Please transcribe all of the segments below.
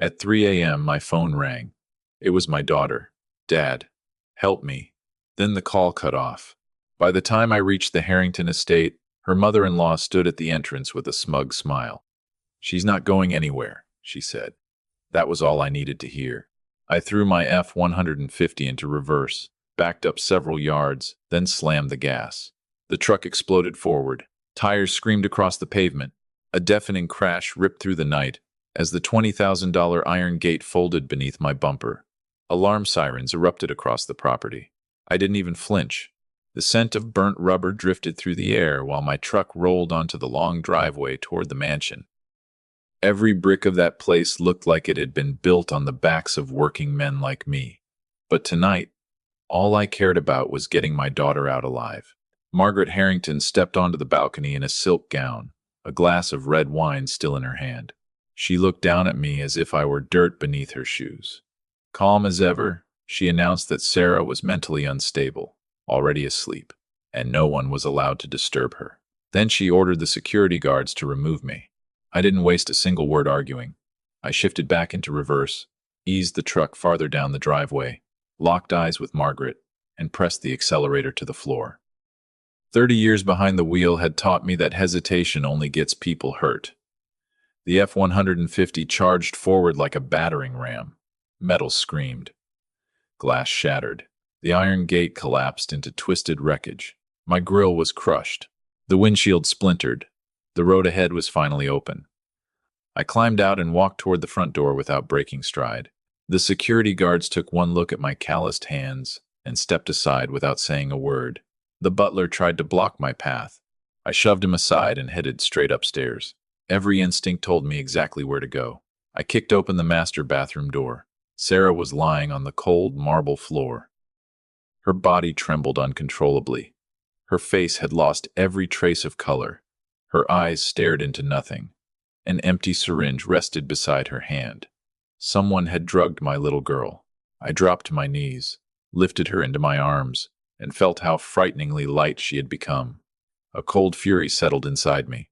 At 3 a.m., my phone rang. It was my daughter. Dad, help me. Then the call cut off. By the time I reached the Harrington estate, her mother-in-law stood at the entrance with a smug smile. "She's not going anywhere," she said. That was all I needed to hear. I threw my F-150 into reverse, backed up several yards, then slammed the gas. The truck exploded forward. Tires screamed across the pavement. A deafening crash ripped through the night as the $20,000 iron gate folded beneath my bumper. Alarm sirens erupted across the property. I didn't even flinch. The scent of burnt rubber drifted through the air while my truck rolled onto the long driveway toward the mansion. Every brick of that place looked like it had been built on the backs of working men like me. But tonight, all I cared about was getting my daughter out alive. Margaret Harrington stepped onto the balcony in a silk gown, a glass of red wine still in her hand. She looked down at me as if I were dirt beneath her shoes. Calm as ever, she announced that Sarah was mentally unstable, already asleep, and no one was allowed to disturb her. Then she ordered the security guards to remove me. I didn't waste a single word arguing. I shifted back into reverse, eased the truck farther down the driveway, locked eyes with Margaret, and pressed the accelerator to the floor. 30 years behind the wheel had taught me that hesitation only gets people hurt. The F-150 charged forward like a battering ram. Metal screamed. Glass shattered. The iron gate collapsed into twisted wreckage. My grille was crushed. The windshield splintered. The road ahead was finally open. I climbed out and walked toward the front door without breaking stride. The security guards took one look at my calloused hands and stepped aside without saying a word. The butler tried to block my path. I shoved him aside and headed straight upstairs. Every instinct told me exactly where to go. I kicked open the master bathroom door. Sarah was lying on the cold marble floor. Her body trembled uncontrollably. Her face had lost every trace of color. Her eyes stared into nothing. An empty syringe rested beside her hand. Someone had drugged my little girl. I dropped to my knees, lifted her into my arms, and felt how frighteningly light she had become. A cold fury settled inside me.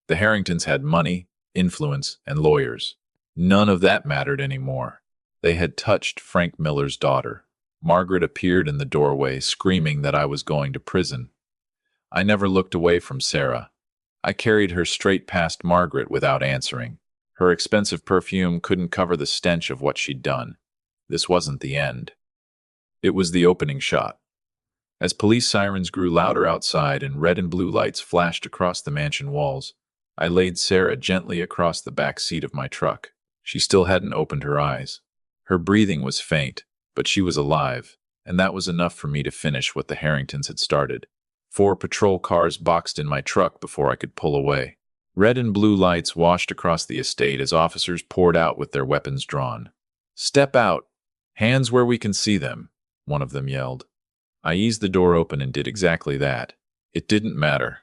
The Harringtons had money, influence, and lawyers. None of that mattered anymore. They had touched Frank Miller's daughter. Margaret appeared in the doorway, screaming that I was going to prison. I never looked away from Sarah. I carried her straight past Margaret without answering. Her expensive perfume couldn't cover the stench of what she'd done. This wasn't the end. It was the opening shot. As police sirens grew louder outside and red and blue lights flashed across the mansion walls, I laid Sarah gently across the back seat of my truck. She still hadn't opened her eyes. Her breathing was faint, but she was alive, and that was enough for me to finish what the Harringtons had started. 4 patrol cars boxed in my truck before I could pull away. Red and blue lights washed across the estate as officers poured out with their weapons drawn. "Step out! Hands where we can see them," one of them yelled. I eased the door open and did exactly that. It didn't matter.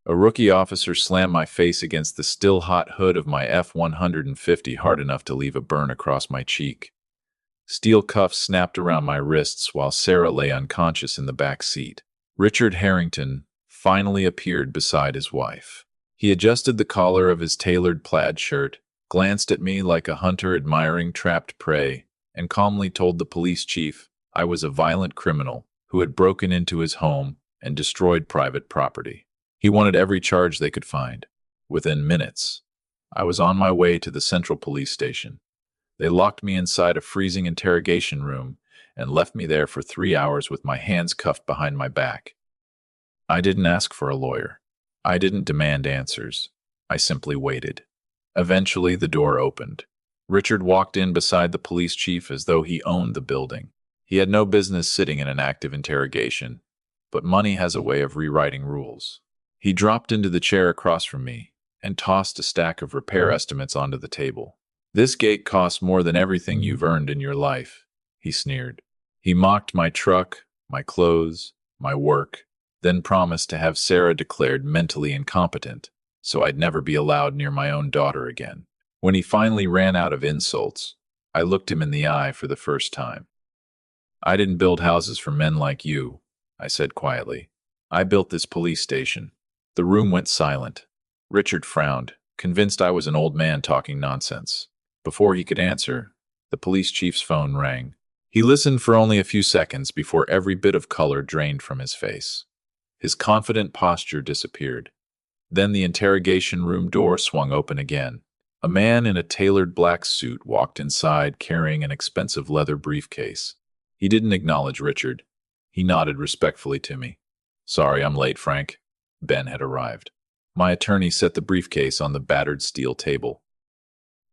A rookie officer slammed my face against the still-hot hood of my F-150 hard enough to leave a burn across my cheek. Steel cuffs snapped around my wrists while Sarah lay unconscious in the back seat. Richard Harrington finally appeared beside his wife. He adjusted the collar of his tailored plaid shirt, glanced at me like a hunter admiring trapped prey, and calmly told the police chief I was a violent criminal who had broken into his home and destroyed private property. He wanted every charge they could find. Within minutes, I was on my way to the Central Police Station. They locked me inside a freezing interrogation room and left me there for 3 hours with my hands cuffed behind my back. I didn't ask for a lawyer. I didn't demand answers. I simply waited. Eventually, the door opened. Richard walked in beside the police chief as though he owned the building. He had no business sitting in an active interrogation, but money has a way of rewriting rules. He dropped into the chair across from me and tossed a stack of repair estimates onto the table. "This gate costs more than everything you've earned in your life," he sneered. He mocked my truck, my clothes, my work, then promised to have Sarah declared mentally incompetent, so I'd never be allowed near my own daughter again. When he finally ran out of insults, I looked him in the eye for the first time. "I didn't build houses for men like you," I said quietly. "I built this police station." The room went silent. Richard frowned, convinced I was an old man talking nonsense. Before he could answer, the police chief's phone rang. He listened for only a few seconds before every bit of color drained from his face. His confident posture disappeared. Then the interrogation room door swung open again. A man in a tailored black suit walked inside carrying an expensive leather briefcase. He didn't acknowledge Richard. He nodded respectfully to me. "Sorry, I'm late, Frank." Ben had arrived. My attorney set the briefcase on the battered steel table.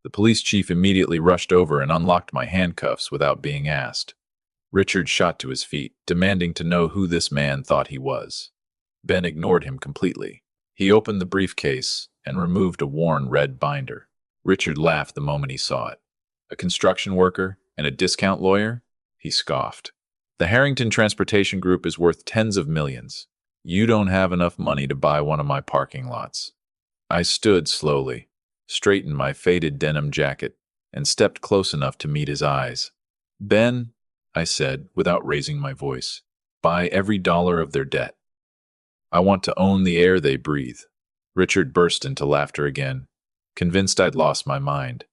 The police chief immediately rushed over and unlocked my handcuffs without being asked. Richard shot to his feet, demanding to know who this man thought he was. Ben ignored him completely. He opened the briefcase and removed a worn red binder. Richard laughed the moment he saw it. "A construction worker and a discount lawyer?" He scoffed. "The Harrington Transportation Group is worth tens of millions. You don't have enough money to buy one of my parking lots." I stood slowly, straightened my faded denim jacket, and stepped close enough to meet his eyes. "Ben," I said, without raising my voice, "buy every dollar of their debt. I want to own the air they breathe." Richard burst into laughter again, convinced I'd lost my mind.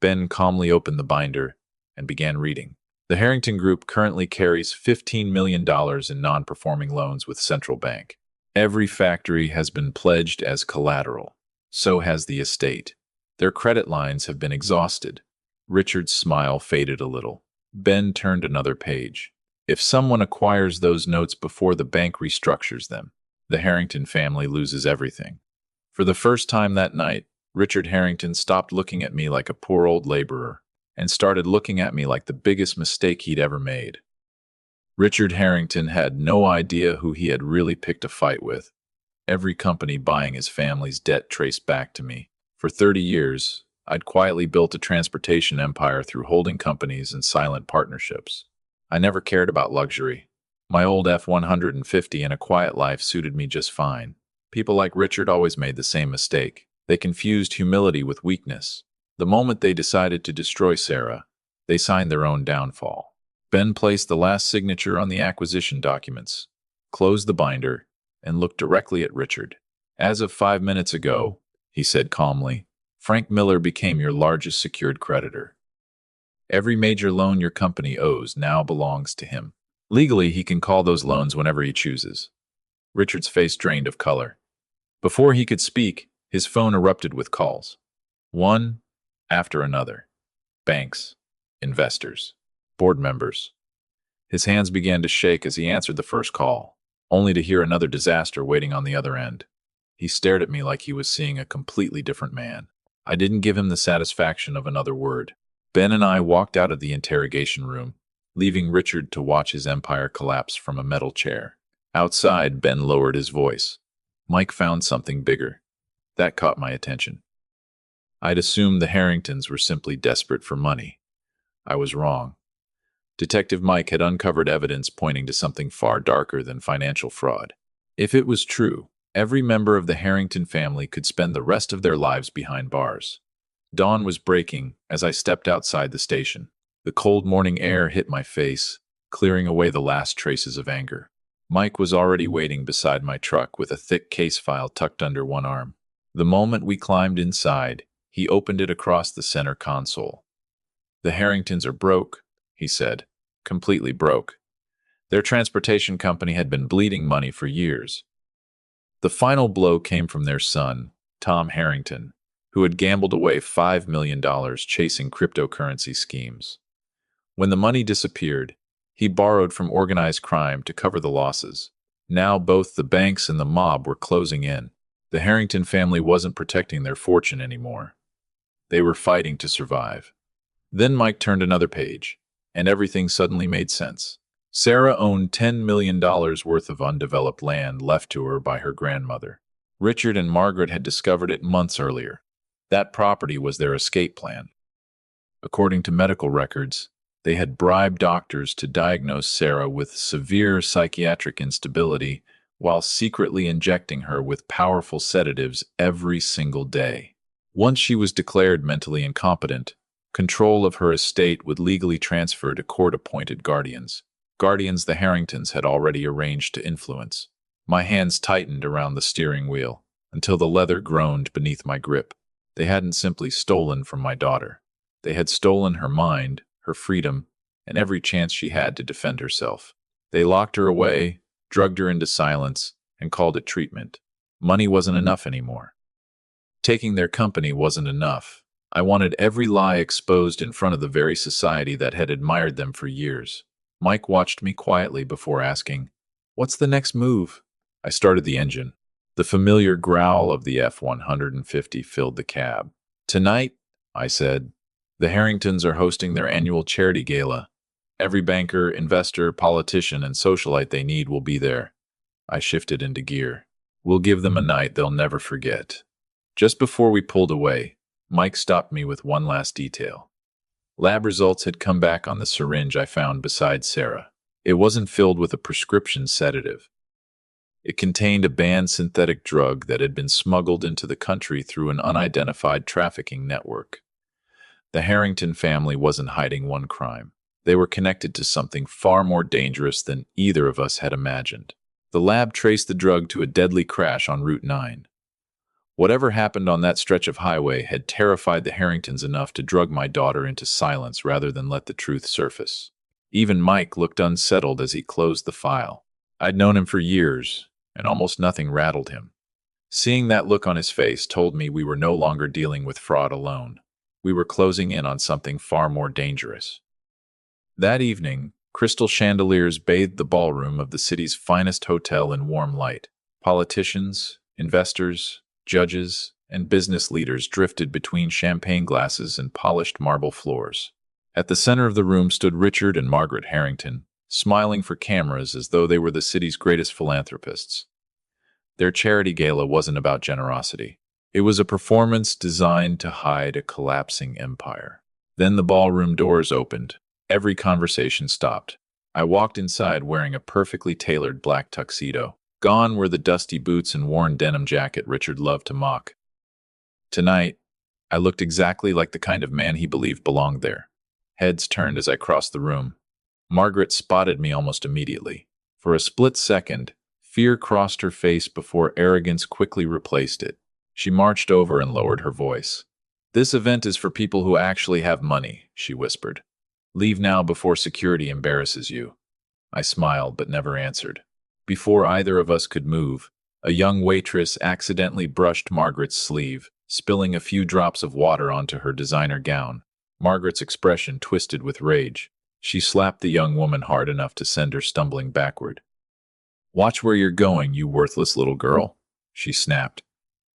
Ben calmly opened the binder and began reading. "The Harrington Group currently carries $15 million in non-performing loans with Central Bank. Every factory has been pledged as collateral. So has the estate. Their credit lines have been exhausted." Richard's smile faded a little. Ben turned another page. "If someone acquires those notes before the bank restructures them, the Harrington family loses everything." For the first time that night, Richard Harrington stopped looking at me like a poor old laborer and started looking at me like the biggest mistake he'd ever made. Richard Harrington had no idea who he had really picked a fight with. Every company buying his family's debt traced back to me. For 30 years, I'd quietly built a transportation empire through holding companies and silent partnerships. I never cared about luxury. My old F-150 and a quiet life suited me just fine. People like Richard always made the same mistake. They confused humility with weakness. The moment they decided to destroy Sarah, they signed their own downfall. Ben placed the last signature on the acquisition documents, closed the binder, and looked directly at Richard. "As of 5 minutes ago," he said calmly, "Frank Miller became your largest secured creditor. Every major loan your company owes now belongs to him. Legally, he can call those loans whenever he chooses." Richard's face drained of color. Before he could speak, his phone erupted with calls. One after another. Banks, investors, board members. His hands began to shake as he answered the first call, only to hear another disaster waiting on the other end. He stared at me like he was seeing a completely different man. I didn't give him the satisfaction of another word. Ben and I walked out of the interrogation room, leaving Richard to watch his empire collapse from a metal chair. Outside, Ben lowered his voice. "Mike found something bigger." That caught my attention. I'd assumed the Harringtons were simply desperate for money. I was wrong. Detective Mike had uncovered evidence pointing to something far darker than financial fraud. If it was true, every member of the Harrington family could spend the rest of their lives behind bars. Dawn was breaking as I stepped outside the station. The cold morning air hit my face, clearing away the last traces of anger. Mike was already waiting beside my truck with a thick case file tucked under one arm. The moment we climbed inside, he opened it across the center console. "The Harringtons are broke," he said. "Completely broke." Their transportation company had been bleeding money for years. The final blow came from their son, Tom Harrington, who had gambled away $5 million chasing cryptocurrency schemes. When the money disappeared, he borrowed from organized crime to cover the losses. Now both the banks and the mob were closing in. The Harrington family wasn't protecting their fortune anymore. They were fighting to survive. Then Mike turned another page, and everything suddenly made sense. Sarah owned $10 million worth of undeveloped land left to her by her grandmother. Richard and Margaret had discovered it months earlier. That property was their escape plan. According to medical records, they had bribed doctors to diagnose Sarah with severe psychiatric instability while secretly injecting her with powerful sedatives every single day. Once she was declared mentally incompetent, control of her estate would legally transfer to court-appointed guardians. Guardians the Harringtons had already arranged to influence. My hands tightened around the steering wheel until the leather groaned beneath my grip. They hadn't simply stolen from my daughter. They had stolen her mind, her freedom, and every chance she had to defend herself. They locked her away, drugged her into silence, and called it treatment. Money wasn't enough anymore. Taking their company wasn't enough. I wanted every lie exposed in front of the very society that had admired them for years. Mike watched me quietly before asking, "What's the next move?" I started the engine. The familiar growl of the F-150 filled the cab. "Tonight," I said, "the Harringtons are hosting their annual charity gala. Every banker, investor, politician, and socialite they need will be there." I shifted into gear. "We'll give them a night they'll never forget." Just before we pulled away, Mike stopped me with one last detail. Lab results had come back on the syringe I found beside Sarah. It wasn't filled with a prescription sedative. It contained a banned synthetic drug that had been smuggled into the country through an unidentified trafficking network. The Harrington family wasn't hiding one crime. They were connected to something far more dangerous than either of us had imagined. The lab traced the drug to a deadly crash on Route 9. Whatever happened on that stretch of highway had terrified the Harringtons enough to drug my daughter into silence rather than let the truth surface. Even Mike looked unsettled as he closed the file. I'd known him for years, and almost nothing rattled him. Seeing that look on his face told me we were no longer dealing with fraud alone. We were closing in on something far more dangerous. That evening, crystal chandeliers bathed the ballroom of the city's finest hotel in warm light. Politicians, investors, judges, and business leaders drifted between champagne glasses and polished marble floors. At the center of the room stood Richard and Margaret Harrington, smiling for cameras as though they were the city's greatest philanthropists. Their charity gala wasn't about generosity. It was a performance designed to hide a collapsing empire. Then the ballroom doors opened. Every conversation stopped. I walked inside wearing a perfectly tailored black tuxedo. Gone were the dusty boots and worn denim jacket Richard loved to mock. Tonight, I looked exactly like the kind of man he believed belonged there. Heads turned as I crossed the room. Margaret spotted me almost immediately. For a split second, fear crossed her face before arrogance quickly replaced it. She marched over and lowered her voice. "This event is for people who actually have money," she whispered. "Leave now before security embarrasses you." I smiled but never answered. Before either of us could move, a young waitress accidentally brushed Margaret's sleeve, spilling a few drops of water onto her designer gown. Margaret's expression twisted with rage. She slapped the young woman hard enough to send her stumbling backward. "Watch where you're going, you worthless little girl," she snapped.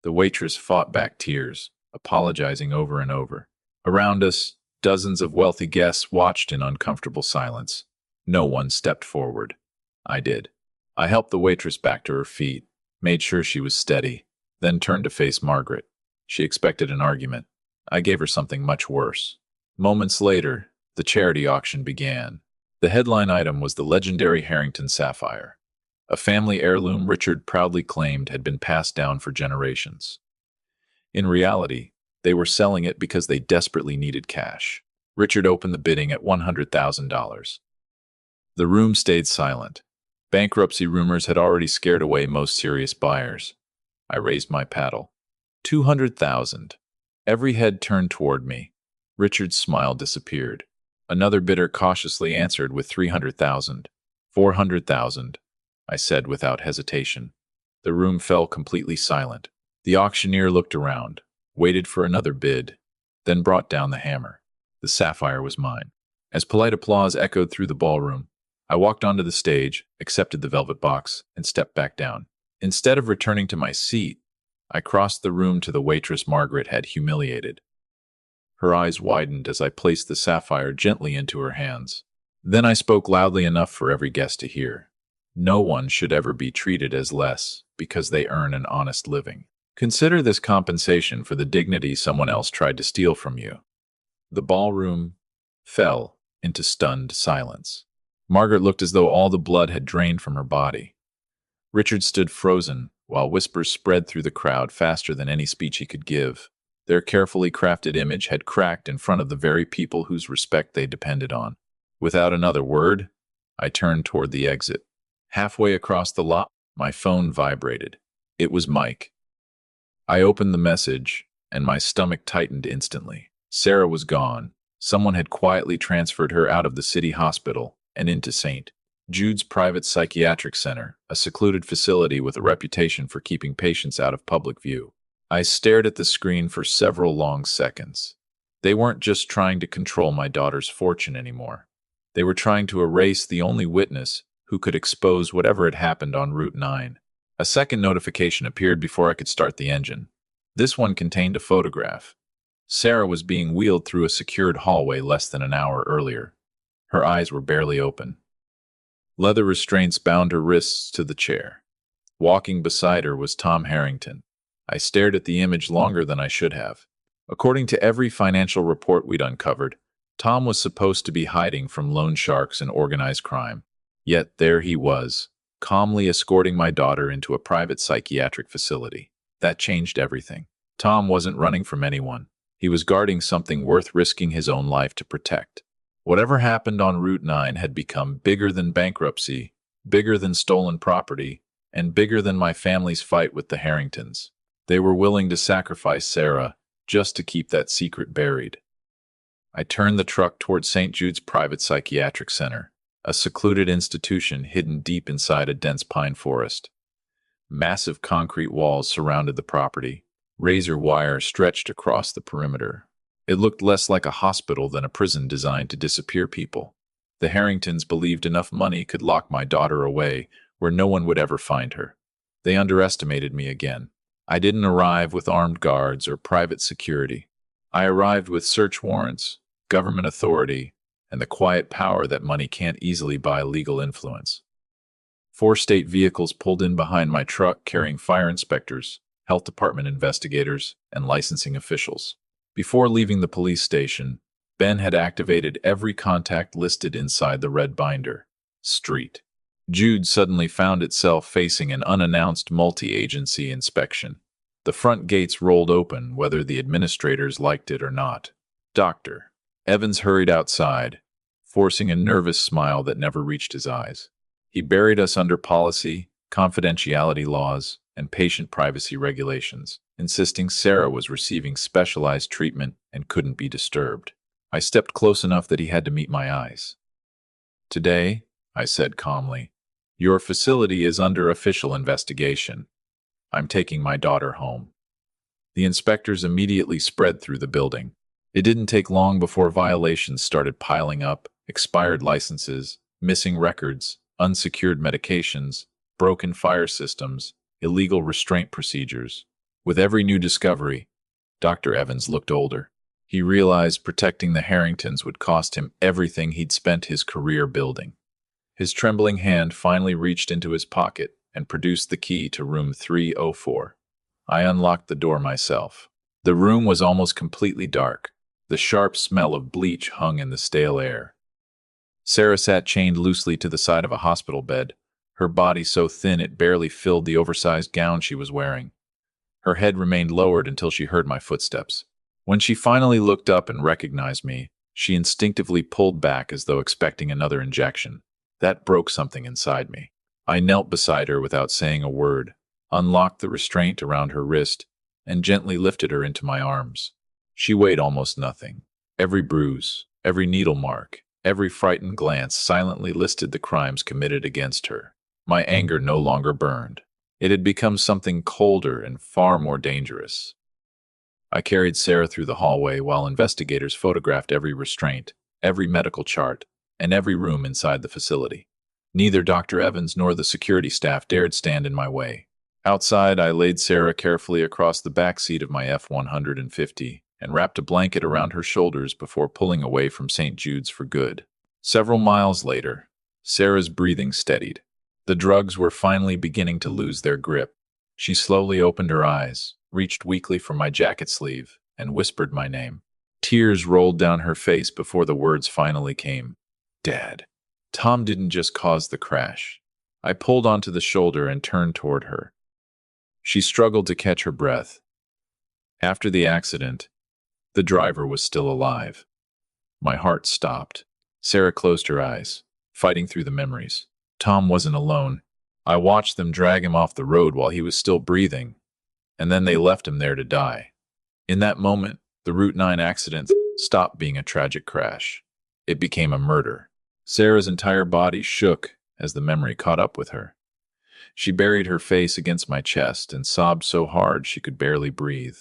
The waitress fought back tears, apologizing over and over. Around us, dozens of wealthy guests watched in uncomfortable silence. No one stepped forward. I did. I helped the waitress back to her feet, made sure she was steady, then turned to face Margaret. She expected an argument. I gave her something much worse. Moments later, the charity auction began. The headline item was the legendary Harrington sapphire, a family heirloom Richard proudly claimed had been passed down for generations. In reality, they were selling it because they desperately needed cash. Richard opened the bidding at $100,000. The room stayed silent. Bankruptcy rumors had already scared away most serious buyers. I raised my paddle. 200,000. Every head turned toward me. Richard's smile disappeared. Another bidder cautiously answered with 300,000. 400,000, I said without hesitation. The room fell completely silent. The auctioneer looked around, waited for another bid, then brought down the hammer. The sapphire was mine. As polite applause echoed through the ballroom, I walked onto the stage, accepted the velvet box, and stepped back down. Instead of returning to my seat, I crossed the room to the waitress Margaret had humiliated. Her eyes widened as I placed the sapphire gently into her hands. Then I spoke loudly enough for every guest to hear. No one should ever be treated as less because they earn an honest living. Consider this compensation for the dignity someone else tried to steal from you. The ballroom fell into stunned silence. Margaret looked as though all the blood had drained from her body. Richard stood frozen, while whispers spread through the crowd faster than any speech he could give. Their carefully crafted image had cracked in front of the very people whose respect they depended on. Without another word, I turned toward the exit. Halfway across the lot, my phone vibrated. It was Mike. I opened the message, and my stomach tightened instantly. Sarah was gone, Someone had quietly transferred her out of the city hospital and into St. Jude's Private Psychiatric Center, a secluded facility with a reputation for keeping patients out of public view. I stared at the screen for several long seconds. They weren't just trying to control my daughter's fortune anymore. They were trying to erase the only witness who could expose whatever had happened on Route 9. A second notification appeared before I could start the engine. This one contained a photograph. Sarah was being wheeled through a secured hallway less than an hour earlier. Her eyes were barely open. Leather restraints bound her wrists to the chair. Walking beside her was Tom Harrington. I stared at the image longer than I should have. According to every financial report we'd uncovered, Tom was supposed to be hiding from loan sharks and organized crime. Yet there he was, calmly escorting my daughter into a private psychiatric facility. That changed everything. Tom wasn't running from anyone. He was guarding something worth risking his own life to protect. Whatever happened on Route 9 had become bigger than bankruptcy, bigger than stolen property, and bigger than my family's fight with the Harringtons. They were willing to sacrifice Sarah just to keep that secret buried. I turned the truck toward St. Jude's Private Psychiatric Center, a secluded institution hidden deep inside a dense pine forest. Massive concrete walls surrounded the property. Razor wire stretched across the perimeter. It looked less like a hospital than a prison designed to disappear people. The Harringtons believed enough money could lock my daughter away where no one would ever find her. They underestimated me again. I didn't arrive with armed guards or private security. I arrived with search warrants, government authority, and the quiet power that money can't easily buy legal influence. 4 state vehicles pulled in behind my truck carrying fire inspectors, health department investigators, and licensing officials. Before leaving the police station, Ben had activated every contact listed inside the red binder. Street. Jude suddenly found itself facing an unannounced multi-agency inspection. The front gates rolled open, whether the administrators liked it or not. Dr. Evans hurried outside, forcing a nervous smile that never reached his eyes. He buried us under policy, confidentiality laws, and patient privacy regulations, insisting Sarah was receiving specialized treatment and couldn't be disturbed. I stepped close enough that he had to meet my eyes. "Today," I said calmly, "your facility is under official investigation. I'm taking my daughter home." The inspectors immediately spread through the building. It didn't take long before violations started piling up: expired licenses, missing records, unsecured medications, broken fire systems, illegal restraint procedures. With every new discovery, Dr. Evans looked older. He realized protecting the Harringtons would cost him everything he'd spent his career building. His trembling hand finally reached into his pocket and produced the key to room 304. I unlocked the door myself. The room was almost completely dark. The sharp smell of bleach hung in the stale air. Sarah sat chained loosely to the side of a hospital bed, her body so thin it barely filled the oversized gown she was wearing. Her head remained lowered until she heard my footsteps. When she finally looked up and recognized me, she instinctively pulled back as though expecting another injection. That broke something inside me. I knelt beside her without saying a word, unlocked the restraint around her wrist, and gently lifted her into my arms. She weighed almost nothing. Every bruise, every needle mark, every frightened glance silently listed the crimes committed against her. My anger no longer burned. It had become something colder and far more dangerous. I carried Sarah through the hallway while investigators photographed every restraint, every medical chart, and every room inside the facility. Neither Dr. Evans nor the security staff dared stand in my way. Outside, I laid Sarah carefully across the back seat of my F-150 and wrapped a blanket around her shoulders before pulling away from St. Jude's for good. Several miles later, Sarah's breathing steadied. The drugs were finally beginning to lose their grip. She slowly opened her eyes, reached weakly for my jacket sleeve, and whispered my name. Tears rolled down her face before the words finally came. Dad. Tom didn't just cause the crash. I pulled onto the shoulder and turned toward her. She struggled to catch her breath. After the accident, the driver was still alive. My heart stopped. Sarah closed her eyes, fighting through the memories. Tom wasn't alone. I watched them drag him off the road while he was still breathing, and then they left him there to die. In that moment, the Route 9 accident stopped being a tragic crash. It became a murder. Sarah's entire body shook as the memory caught up with her. She buried her face against my chest and sobbed so hard she could barely breathe.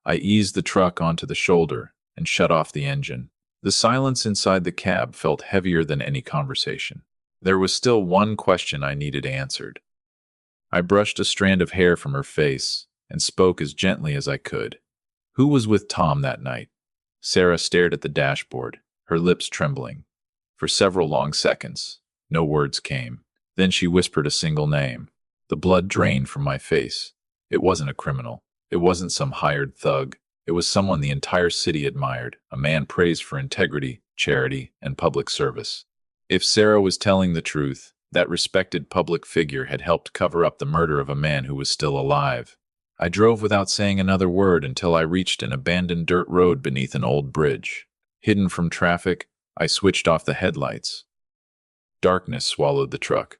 I eased the truck onto the shoulder and shut off the engine. The silence inside the cab felt heavier than any conversation. There was still one question I needed answered. I brushed a strand of hair from her face and spoke as gently as I could. Who was with Tom that night? Sarah stared at the dashboard, her lips trembling. For several long seconds, no words came. Then she whispered a single name. The blood drained from my face. It wasn't a criminal. It wasn't some hired thug. It was someone the entire city admired, a man praised for integrity, charity, and public service. If Sarah was telling the truth, that respected public figure had helped cover up the murder of a man who was still alive. I drove without saying another word until I reached an abandoned dirt road beneath an old bridge. Hidden from traffic, I switched off the headlights. Darkness swallowed the truck.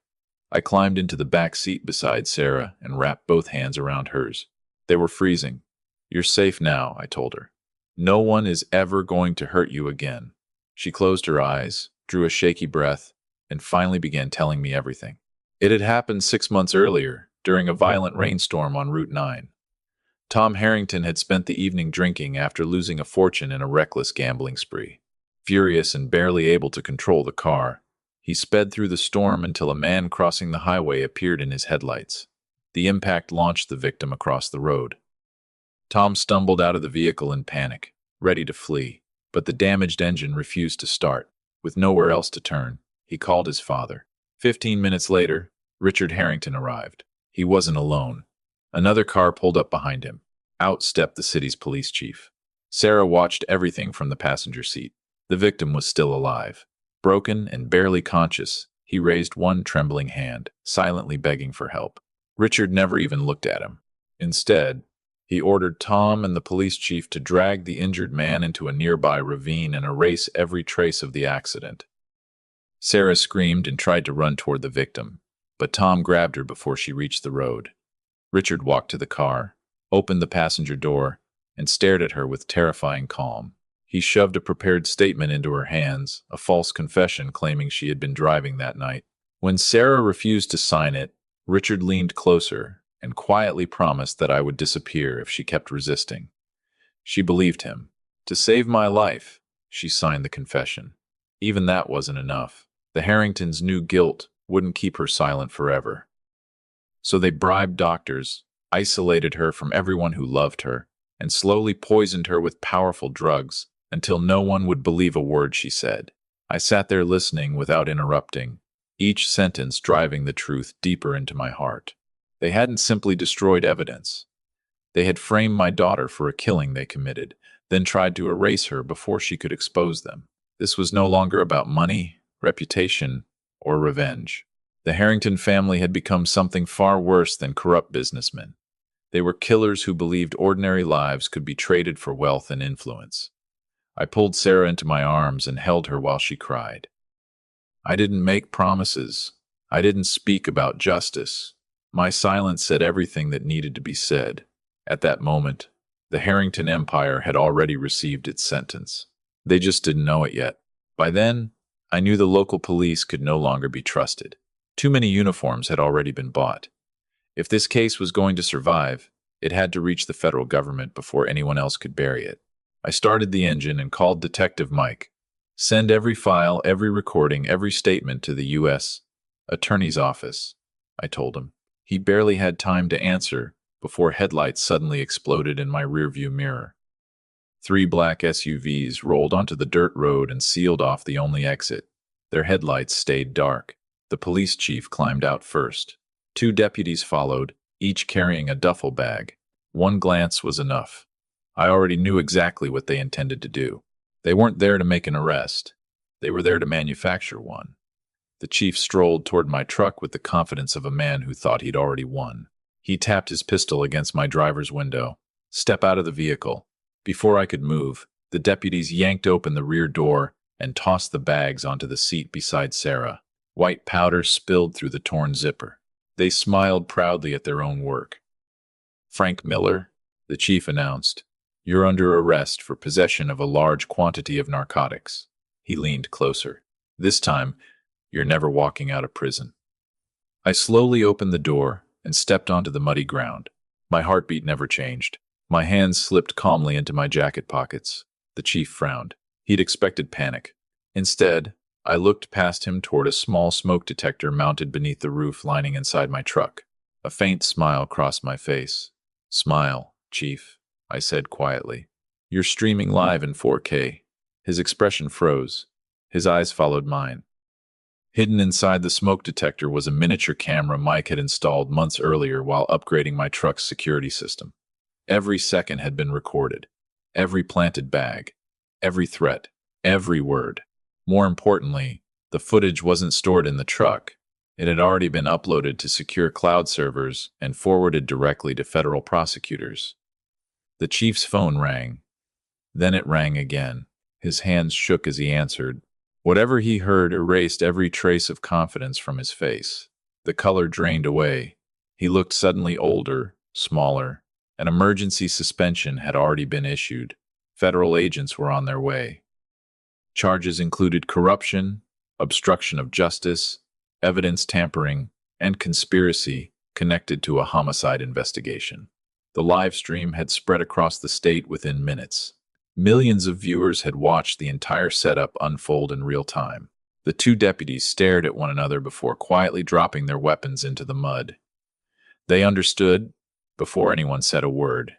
I climbed into the back seat beside Sarah and wrapped both hands around hers. They were freezing. "You're safe now," I told her. "No one is ever going to hurt you again." She closed her eyes, drew a shaky breath, and finally began telling me everything. It had happened 6 months earlier, during a violent rainstorm on Route 9. Tom Harrington had spent the evening drinking after losing a fortune in a reckless gambling spree. Furious and barely able to control the car, he sped through the storm until a man crossing the highway appeared in his headlights. The impact launched the victim across the road. Tom stumbled out of the vehicle in panic, ready to flee, but the damaged engine refused to start. With nowhere else to turn, he called his father. 15 minutes later, Richard Harrington arrived. He wasn't alone. Another car pulled up behind him. Out stepped the city's police chief. Sarah watched everything from the passenger seat. The victim was still alive. Broken and barely conscious, he raised one trembling hand, silently begging for help. Richard never even looked at him. Instead, he ordered Tom and the police chief to drag the injured man into a nearby ravine and erase every trace of the accident. Sarah screamed and tried to run toward the victim, but Tom grabbed her before she reached the road. Richard walked to the car, opened the passenger door, and stared at her with terrifying calm. He shoved a prepared statement into her hands, a false confession claiming she had been driving that night. When Sarah refused to sign it, Richard leaned closer and quietly promised that I would disappear if she kept resisting. She believed him. To save my life, she signed the confession. Even that wasn't enough. The Harringtons knew guilt wouldn't keep her silent forever. So they bribed doctors, isolated her from everyone who loved her, and slowly poisoned her with powerful drugs until no one would believe a word she said. I sat there listening without interrupting, each sentence driving the truth deeper into my heart. They hadn't simply destroyed evidence. They had framed my daughter for a killing they committed, then tried to erase her before she could expose them. This was no longer about money, reputation, or revenge. The Harrington family had become something far worse than corrupt businessmen. They were killers who believed ordinary lives could be traded for wealth and influence. I pulled Sarah into my arms and held her while she cried. I didn't make promises. I didn't speak about justice. My silence said everything that needed to be said. At that moment, the Harrington Empire had already received its sentence. They just didn't know it yet. By then, I knew the local police could no longer be trusted. Too many uniforms had already been bought. If this case was going to survive, it had to reach the federal government before anyone else could bury it. I started the engine and called Detective Mike. "Send every file, every recording, every statement to the U.S. Attorney's Office," I told him. He barely had time to answer before headlights suddenly exploded in my rearview mirror. 3 black SUVs rolled onto the dirt road and sealed off the only exit. Their headlights stayed dark. The police chief climbed out first. 2 deputies followed, each carrying a duffel bag. One glance was enough. I already knew exactly what they intended to do. They weren't there to make an arrest. They were there to manufacture one. The chief strolled toward my truck with the confidence of a man who thought he'd already won. He tapped his pistol against my driver's window. "Step out of the vehicle." Before I could move, the deputies yanked open the rear door and tossed the bags onto the seat beside Sarah. White powder spilled through the torn zipper. They smiled proudly at their own work. "Frank Miller," the chief announced. You're under arrest for possession of a large quantity of narcotics. He leaned closer. This time, you're never walking out of prison. I slowly opened the door and stepped onto the muddy ground. My heartbeat never changed. My hands slipped calmly into my jacket pockets. The chief frowned. He'd expected panic. Instead, I looked past him toward a small smoke detector mounted beneath the roof lining inside my truck. A faint smile crossed my face. "Smile, Chief," I said quietly. "You're streaming live in 4K. His expression froze. His eyes followed mine. Hidden inside the smoke detector was a miniature camera Mike had installed months earlier while upgrading my truck's security system. Every second had been recorded. Every planted bag. Every threat. Every word. More importantly, the footage wasn't stored in the truck. It had already been uploaded to secure cloud servers and forwarded directly to federal prosecutors. The chief's phone rang. Then it rang again. His hands shook as he answered. Whatever he heard erased every trace of confidence from his face. The color drained away. He looked suddenly older, smaller. An emergency suspension had already been issued. Federal agents were on their way. Charges included corruption, obstruction of justice, evidence tampering, and conspiracy connected to a homicide investigation. The live stream had spread across the state within minutes. Millions of viewers had watched the entire setup unfold in real time. The two deputies stared at one another before quietly dropping their weapons into the mud. They understood before anyone said a word.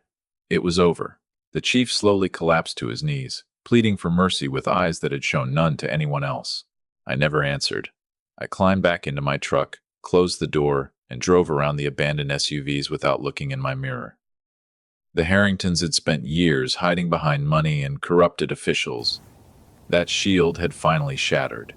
It was over. The chief slowly collapsed to his knees, pleading for mercy with eyes that had shown none to anyone else. I never answered. I climbed back into my truck, closed the door, and drove around the abandoned SUVs without looking in my mirror. The Harringtons had spent years hiding behind money and corrupted officials. That shield had finally shattered.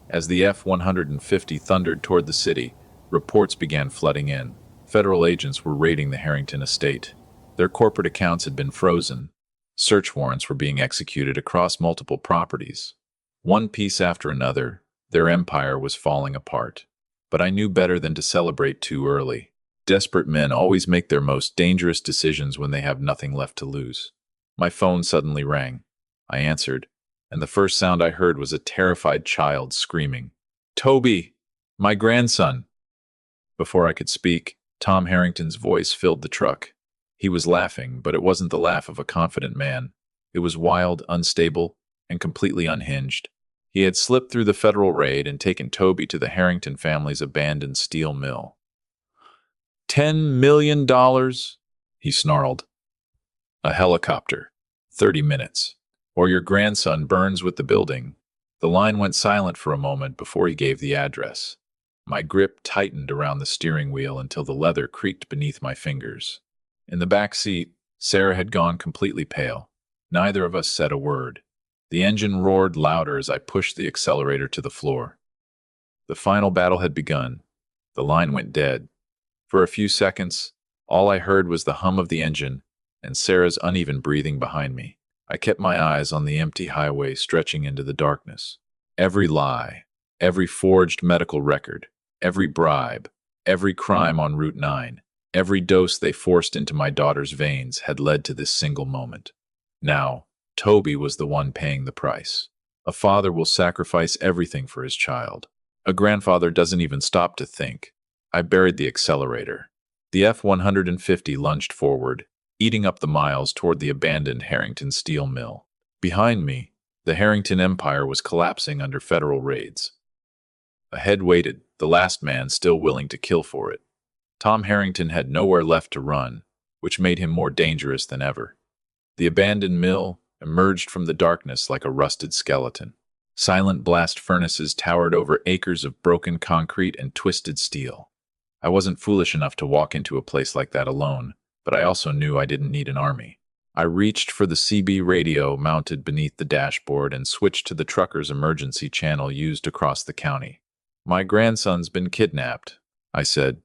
As the F-150 thundered toward the city, reports began flooding in. Federal agents were raiding the Harrington estate. Their corporate accounts had been frozen. Search warrants were being executed across multiple properties. One piece after another, their empire was falling apart. But I knew better than to celebrate too early. Desperate men always make their most dangerous decisions when they have nothing left to lose. My phone suddenly rang. I answered, and the first sound I heard was a terrified child screaming, "Toby! My grandson!" Before I could speak, Tom Harrington's voice filled the truck. He was laughing, but it wasn't the laugh of a confident man. It was wild, unstable, and completely unhinged. He had slipped through the federal raid and taken Toby to the Harrington family's abandoned steel mill. $10 million, he snarled. A helicopter. 30 minutes. Or your grandson burns with the building. The line went silent for a moment before he gave the address. My grip tightened around the steering wheel until the leather creaked beneath my fingers. In the back seat, Sarah had gone completely pale. Neither of us said a word. The engine roared louder as I pushed the accelerator to the floor. The final battle had begun. The line went dead. For a few seconds, all I heard was the hum of the engine and Sarah's uneven breathing behind me. I kept my eyes on the empty highway stretching into the darkness. Every lie, every forged medical record, every bribe, every crime on Route 9, every dose they forced into my daughter's veins had led to this single moment. Now, Toby was the one paying the price. A father will sacrifice everything for his child. A grandfather doesn't even stop to think. I buried the accelerator. The F-150 lunged forward, eating up the miles toward the abandoned Harrington steel mill. Behind me, the Harrington empire was collapsing under federal raids. Ahead waited the last man still willing to kill for it. Tom Harrington had nowhere left to run, which made him more dangerous than ever. The abandoned mill emerged from the darkness like a rusted skeleton. Silent blast furnaces towered over acres of broken concrete and twisted steel. I wasn't foolish enough to walk into a place like that alone, but I also knew I didn't need an army. I reached for the CB radio mounted beneath the dashboard and switched to the trucker's emergency channel used across the county. "My grandson's been kidnapped," I said.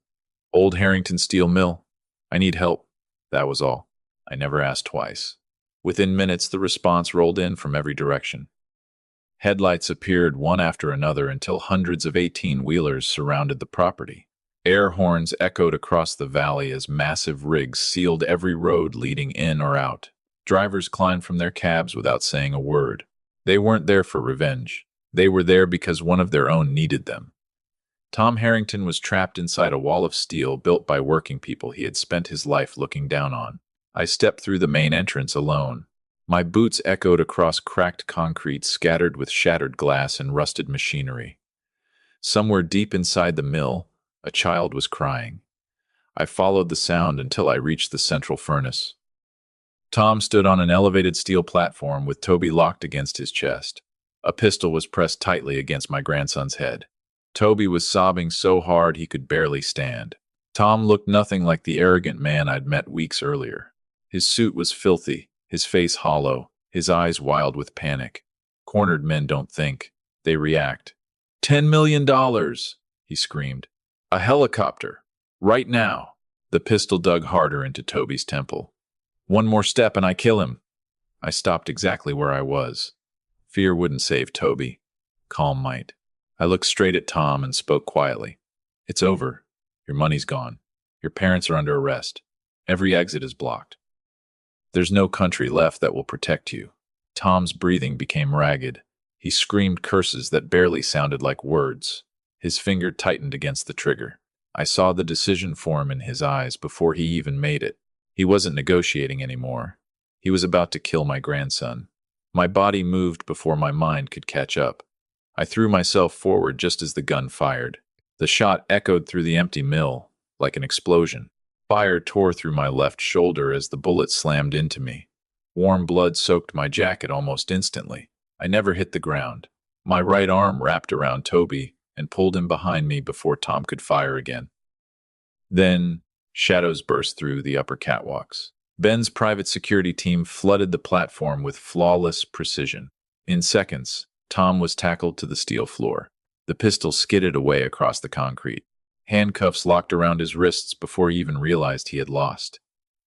"Old Harrington Steel Mill. I need help." That was all. I never asked twice. Within minutes, the response rolled in from every direction. Headlights appeared one after another until hundreds of 18-wheelers surrounded the property. Air horns echoed across the valley as massive rigs sealed every road leading in or out. Drivers climbed from their cabs without saying a word. They weren't there for revenge. They were there because one of their own needed them. Tom Harrington was trapped inside a wall of steel built by working people he had spent his life looking down on. I stepped through the main entrance alone. My boots echoed across cracked concrete scattered with shattered glass and rusted machinery. Somewhere deep inside the mill, a child was crying. I followed the sound until I reached the central furnace. Tom stood on an elevated steel platform with Toby locked against his chest. A pistol was pressed tightly against my grandson's head. Toby was sobbing so hard he could barely stand. Tom looked nothing like the arrogant man I'd met weeks earlier. His suit was filthy, his face hollow, his eyes wild with panic. Cornered men don't think, they react. $10 million, he screamed. A helicopter. Right now. The pistol dug harder into Toby's temple. One more step and I kill him. I stopped exactly where I was. Fear wouldn't save Toby. Calm might. I looked straight at Tom and spoke quietly. It's over. Your money's gone. Your parents are under arrest. Every exit is blocked. There's no country left that will protect you. Tom's breathing became ragged. He screamed curses that barely sounded like words. His finger tightened against the trigger. I saw the decision form in his eyes before he even made it. He wasn't negotiating anymore. He was about to kill my grandson. My body moved before my mind could catch up. I threw myself forward just as the gun fired. The shot echoed through the empty mill, like an explosion. Fire tore through my left shoulder as the bullet slammed into me. Warm blood soaked my jacket almost instantly. I never hit the ground. My right arm wrapped around Toby and pulled him behind me before Tom could fire again. Then, shadows burst through the upper catwalks. Ben's private security team flooded the platform with flawless precision. In seconds, Tom was tackled to the steel floor. The pistol skidded away across the concrete. Handcuffs locked around his wrists before he even realized he had lost.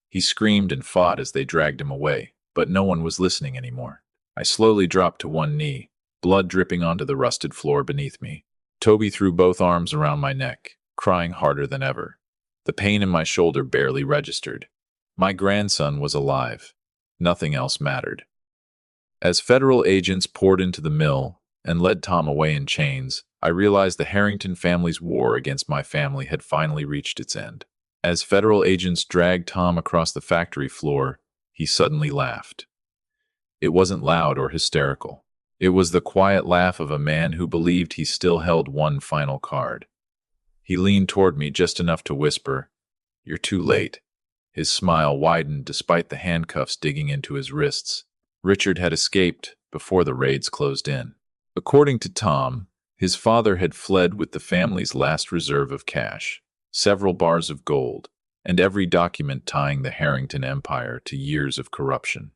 He screamed and fought as they dragged him away, but no one was listening anymore. I slowly dropped to one knee, blood dripping onto the rusted floor beneath me. Toby threw both arms around my neck, crying harder than ever. The pain in my shoulder barely registered. My grandson was alive. Nothing else mattered. As federal agents poured into the mill and led Tom away in chains, I realized the Harrington family's war against my family had finally reached its end. As federal agents dragged Tom across the factory floor, he suddenly laughed. It wasn't loud or hysterical. It was the quiet laugh of a man who believed he still held one final card. He leaned toward me just enough to whisper, "You're too late." His smile widened despite the handcuffs digging into his wrists. Richard had escaped before the raids closed in. According to Tom, his father had fled with the family's last reserve of cash, several bars of gold, and every document tying the Harrington empire to years of corruption.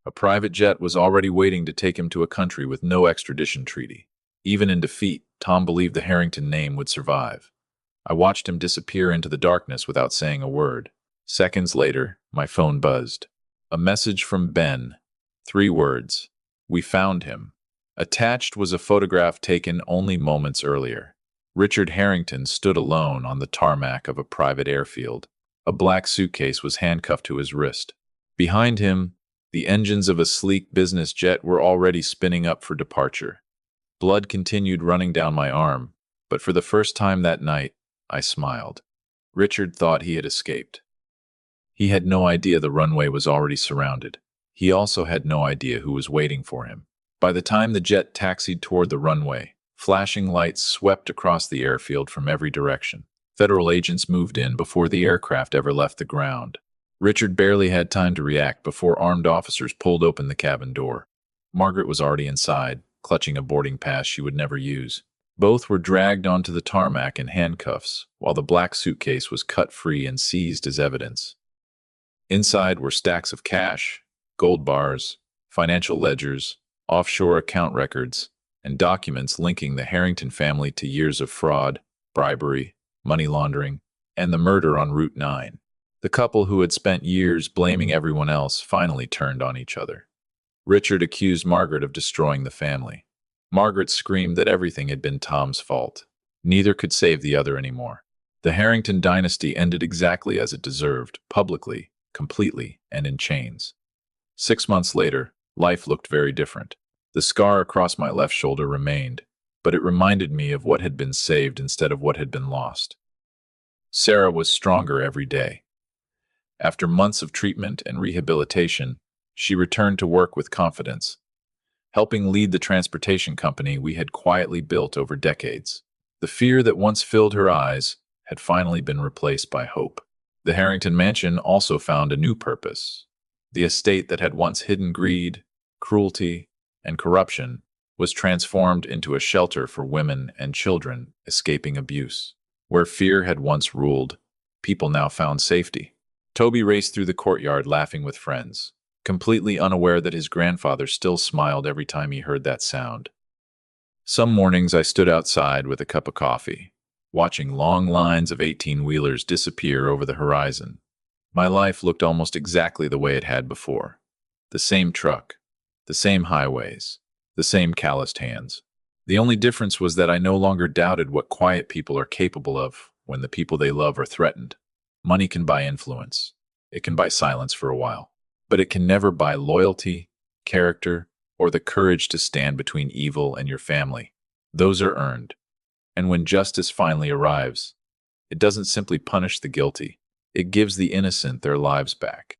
A private jet was already waiting to take him to a country with no extradition treaty. Even in defeat, Tom believed the Harrington name would survive. I watched him disappear into the darkness without saying a word. Seconds later, my phone buzzed. A message from Ben. 3 words. We found him. Attached was a photograph taken only moments earlier. Richard Harrington stood alone on the tarmac of a private airfield. A black suitcase was handcuffed to his wrist. Behind him, the engines of a sleek business jet were already spinning up for departure. Blood continued running down my arm, but for the first time that night, I smiled. Richard thought he had escaped. He had no idea the runway was already surrounded. He also had no idea who was waiting for him. By the time the jet taxied toward the runway, flashing lights swept across the airfield from every direction. Federal agents moved in before the aircraft ever left the ground. Richard barely had time to react before armed officers pulled open the cabin door. Margaret was already inside, clutching a boarding pass she would never use. Both were dragged onto the tarmac in handcuffs, while the black suitcase was cut free and seized as evidence. Inside were stacks of cash, gold bars, financial ledgers, offshore account records, and documents linking the Harrington family to years of fraud, bribery, money laundering, and the murder on Route 9. The couple who had spent years blaming everyone else finally turned on each other. Richard accused Margaret of destroying the family. Margaret screamed that everything had been Tom's fault. Neither could save the other anymore. The Harrington dynasty ended exactly as it deserved, publicly, completely, and in chains. 6 months later, life looked very different. The scar across my left shoulder remained, but it reminded me of what had been saved instead of what had been lost. Sarah was stronger every day. After months of treatment and rehabilitation, she returned to work with confidence, helping lead the transportation company we had quietly built over decades. The fear that once filled her eyes had finally been replaced by hope. The Harrington mansion also found a new purpose. The estate that had once hidden greed, cruelty, and corruption was transformed into a shelter for women and children escaping abuse. Where fear had once ruled, people now found safety. Toby raced through the courtyard laughing with friends, completely unaware that his grandfather still smiled every time he heard that sound. Some mornings I stood outside with a cup of coffee, watching long lines of 18-wheelers disappear over the horizon. My life looked almost exactly the way it had before. The same truck, the same highways, the same calloused hands. The only difference was that I no longer doubted what quiet people are capable of when the people they love are threatened. Money can buy influence. It can buy silence for a while. But it can never buy loyalty, character, or the courage to stand between evil and your family. Those are earned. And when justice finally arrives, it doesn't simply punish the guilty. It gives the innocent their lives back.